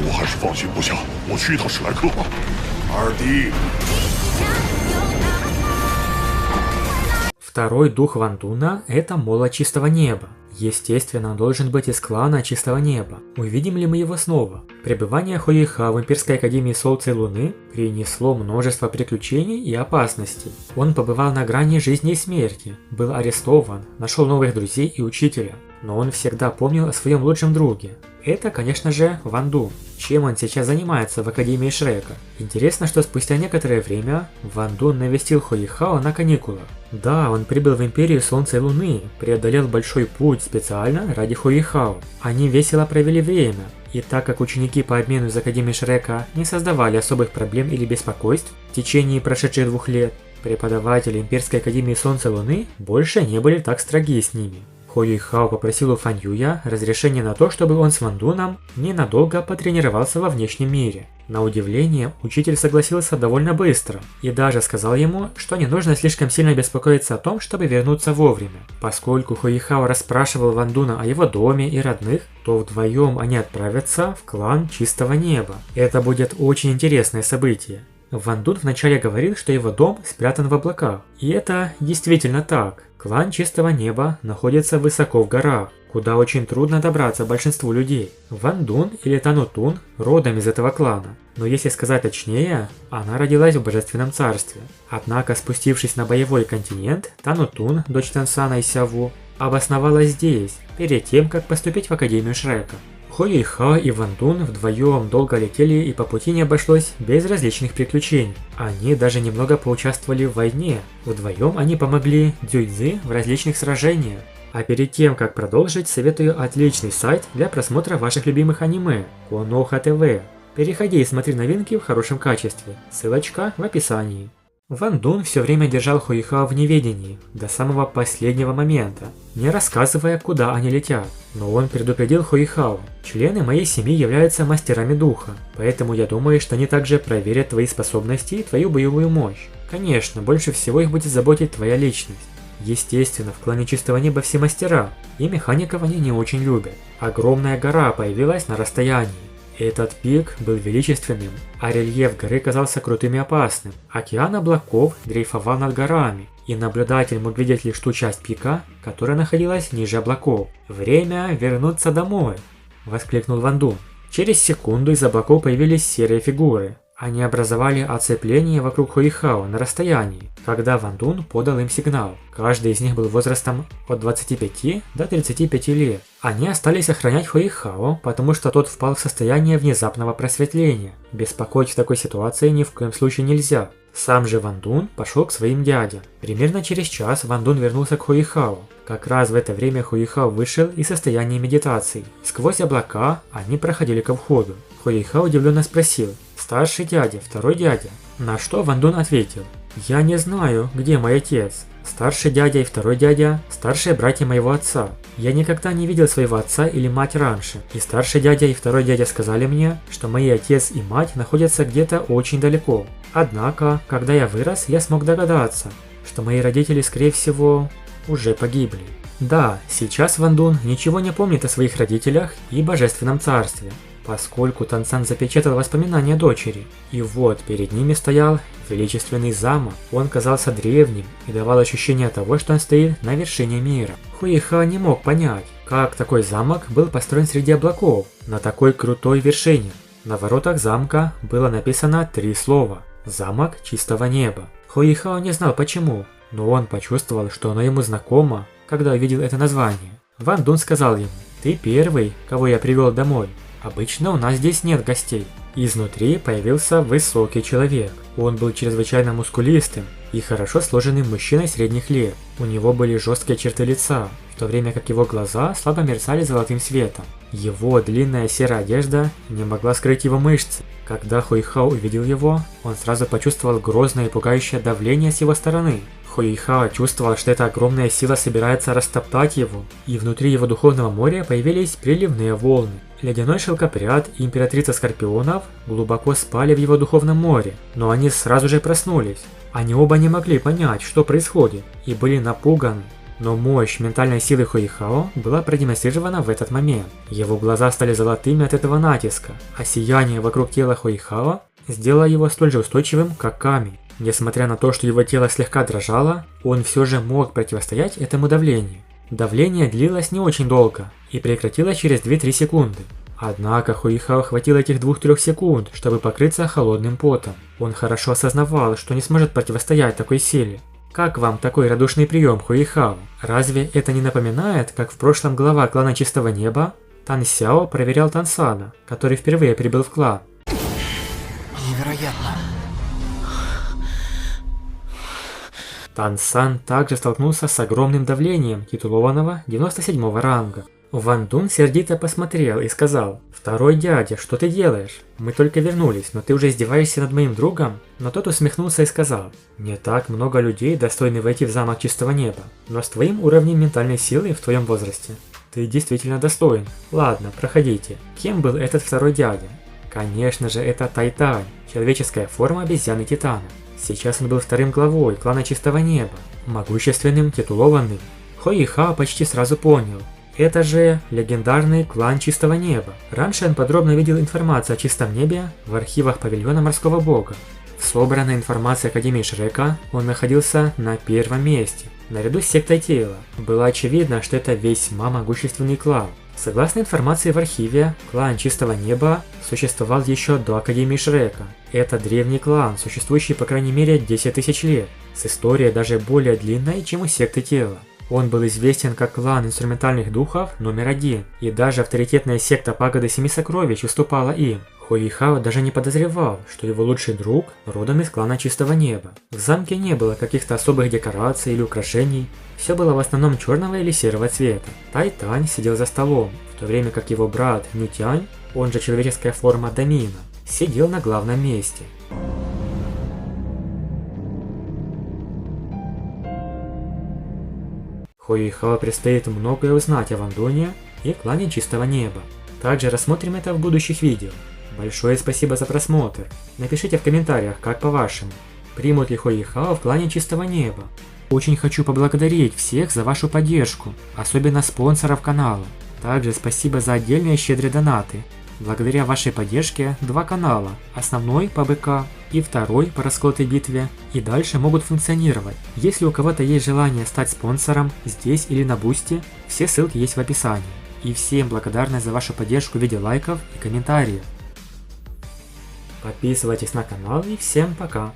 我还是放心不下，我去一趟史莱克吧。二弟， Второй дух Ван Дуна – это молот чистого неба. Естественно, он должен быть из клана Чистого Неба. Увидим ли мы его снова? Пребывание Хуэйхао в Имперской Академии Солнца и Луны принесло множество приключений и опасностей. Он побывал на грани жизни и смерти, был арестован, нашел новых друзей и учителя. Но он всегда помнил о своем лучшем друге. Это, конечно же, Ван Дун. Чем он сейчас занимается в Академии Шрека? Интересно, что спустя некоторое время Ван Дун навестил Хуэйхао на каникулах. Да, он прибыл в Империю Солнца и Луны, преодолел большой путь специально ради Хуэйхао. Они весело провели время, и так как ученики по обмену из Академии Шрека не создавали особых проблем или беспокойств в течение прошедших 2 лет, преподаватели Имперской Академии Солнца и Луны больше не были так строги с ними. Хуэйхао попросил у Фан Юя разрешения на то, чтобы он с Ван Дуном ненадолго потренировался во внешнем мире. На удивление, учитель согласился довольно быстро и даже сказал ему, что не нужно слишком сильно беспокоиться о том, чтобы вернуться вовремя. Поскольку Хуэйхао расспрашивал Ван Дуна о его доме и родных, то вдвоем они отправятся в клан Чистого Неба. Это будет очень интересное событие. Ван Дун вначале говорил, что его дом спрятан в облаках, и это действительно так. Клан Чистого Неба находится высоко в горах, куда очень трудно добраться большинству людей. Ван Дун или Тану Тун родом из этого клана, но если сказать точнее, она родилась в Божественном Царстве. Однако, спустившись на боевой континент, Тану Тун, дочь Тансана и Сяву, обосновалась здесь, перед тем, как поступить в Академию Шрека. Хуэйхао и Ван Дун вдвоем долго летели, и по пути не обошлось без различных приключений. Они даже немного поучаствовали в войне. Вдвоем они помогли Дзюйцзы в различных сражениях. А перед тем, как продолжить, советую отличный сайт для просмотра ваших любимых аниме – Коноха ТВ. Переходи и смотри новинки в хорошем качестве. Ссылочка в описании. Ван Дун все время держал Хуэйхао в неведении, до самого последнего момента, не рассказывая, куда они летят. Но он предупредил Хуэйхао: члены моей семьи являются мастерами духа, поэтому я думаю, что они также проверят твои способности и твою боевую мощь. Конечно, больше всего их будет заботить твоя личность. Естественно, в клане Чистого Неба все мастера, и механиков они не очень любят. Огромная гора появилась на расстоянии. Этот пик был величественным, а рельеф горы казался крутым и опасным. Океан облаков дрейфовал над горами, и наблюдатель мог видеть лишь ту часть пика, которая находилась ниже облаков. «Время вернуться домой!» – воскликнул Ван Дун. Через секунду из облаков появились серые фигуры. Они образовали оцепление вокруг Хуэйхао на расстоянии, когда Ван Дун подал им сигнал. Каждый из них был возрастом от 25 до 35 лет. Они остались охранять Хуэйхао, потому что тот впал в состояние внезапного просветления. Беспокоить в такой ситуации ни в коем случае нельзя. Сам же Ван Дун пошел к своим дядям. Примерно через час Ван Дун вернулся к Хуэйхао. Как раз в это время Хуэйхао вышел из состояния медитации. Сквозь облака они проходили ко входу. Хуэйхао удивленно спросил: «Старший дядя, второй дядя?» На что Ван Дун ответил: «Я не знаю, где мой отец. Старший дядя и второй дядя – старшие братья моего отца. Я никогда не видел своего отца или мать раньше, и старший дядя и второй дядя сказали мне, что мои отец и мать находятся где-то очень далеко. Однако, когда я вырос, я смог догадаться, что мои родители, скорее всего, уже погибли». Да, сейчас Ван Дун ничего не помнит о своих родителях и Божественном Царстве, поскольку Тансан запечатал воспоминания дочери. И вот перед ними стоял величественный замок. Он казался древним и давал ощущение того, что он стоит на вершине мира. Хуэйхао не мог понять, как такой замок был построен среди облаков на такой крутой вершине. На воротах замка было написано 3 слова: «Замок Чистого Неба». Хуэйхао не знал почему, но он почувствовал, что оно ему знакомо, когда увидел это название. Ван Дун сказал ему: «Ты первый, кого я привел домой. Обычно у нас здесь нет гостей». Изнутри появился высокий человек. Он был чрезвычайно мускулистым и хорошо сложенным мужчиной средних лет. У него были жесткие черты лица, в то время как его глаза слабо мерцали золотым светом. Его длинная серая одежда не могла скрыть его мышцы. Когда Хуэйхао увидел его, он сразу почувствовал грозное и пугающее давление с его стороны. Хуэйхао чувствовал, что эта огромная сила собирается растоптать его, и внутри его духовного моря появились приливные волны. Ледяной шелкопряд и императрица Скорпионов глубоко спали в его духовном море, но они сразу же проснулись. Они оба не могли понять, что происходит, и были напуганы. Но мощь ментальной силы Хуихао была продемонстрирована в этот момент. Его глаза стали золотыми от этого натиска, а сияние вокруг тела Хуихао сделало его столь же устойчивым, как камень. Несмотря на то, что его тело слегка дрожало, он все же мог противостоять этому давлению. Давление длилось не очень долго и прекратилось через 2-3 секунды. Однако Хуихао хватило этих 2-3 секунд, чтобы покрыться холодным потом. Он хорошо осознавал, что не сможет противостоять такой силе. Как вам такой радушный прием, Хуихао? Разве это не напоминает, как в прошлом глава клана Чистого Неба Тан Сяо проверял Тан Сана, который впервые прибыл в клан? Невероятно. Тан Сан также столкнулся с огромным давлением титулованного 97-го ранга. Ван Дун сердито посмотрел и сказал: «Второй дядя, что ты делаешь? Мы только вернулись, но ты уже издеваешься над моим другом?» Но тот усмехнулся и сказал: «Не так много людей достойны войти в замок Чистого Неба, но с твоим уровнем ментальной силы в твоем возрасте ты действительно достоин. Ладно, проходите». Кем был этот второй дядя? Конечно же, это Тайтань, человеческая форма обезьяны Титана. Сейчас он был вторым главой клана Чистого Неба, могущественным, титулованным. Хуихао почти сразу понял. Это же легендарный клан Чистого Неба. Раньше он подробно видел информацию о Чистом Небе в архивах павильона Морского Бога. В собранной информации Академии Шрека он находился на первом месте, наряду с сектой Тела. Было очевидно, что это весьма могущественный клан. Согласно информации в архиве, клан Чистого Неба существовал еще до Академии Шрека. Это древний клан, существующий по крайней мере 10 тысяч лет, с историей даже более длинной, чем у секты Тела. Он был известен как клан инструментальных духов номер 1, и даже авторитетная секта Пагоды Семи Сокровищ уступала им. Хуихао даже не подозревал, что его лучший друг родом из клана Чистого Неба. В замке не было каких-то особых декораций или украшений, все было в основном черного или серого цвета. Тайтань сидел за столом, в то время как его брат Нютянь, он же человеческая форма Дамина, сидел на главном месте. Хуихао предстоит многое узнать о Ван Дуне и клане Чистого Неба. Также рассмотрим это в будущих видео. Большое спасибо за просмотр. Напишите в комментариях, как по-вашему, примут ли Хуихао в клане Чистого Неба. Очень хочу поблагодарить всех за вашу поддержку, особенно спонсоров канала. Также спасибо за отдельные щедрые донаты. Благодаря вашей поддержке 2 канала, основной по БК и второй по расколотой битве, и дальше могут функционировать. Если у кого-то есть желание стать спонсором здесь или на Бусти, все ссылки есть в описании. И всем благодарность за вашу поддержку в виде лайков и комментариев. Подписывайтесь на канал и всем пока!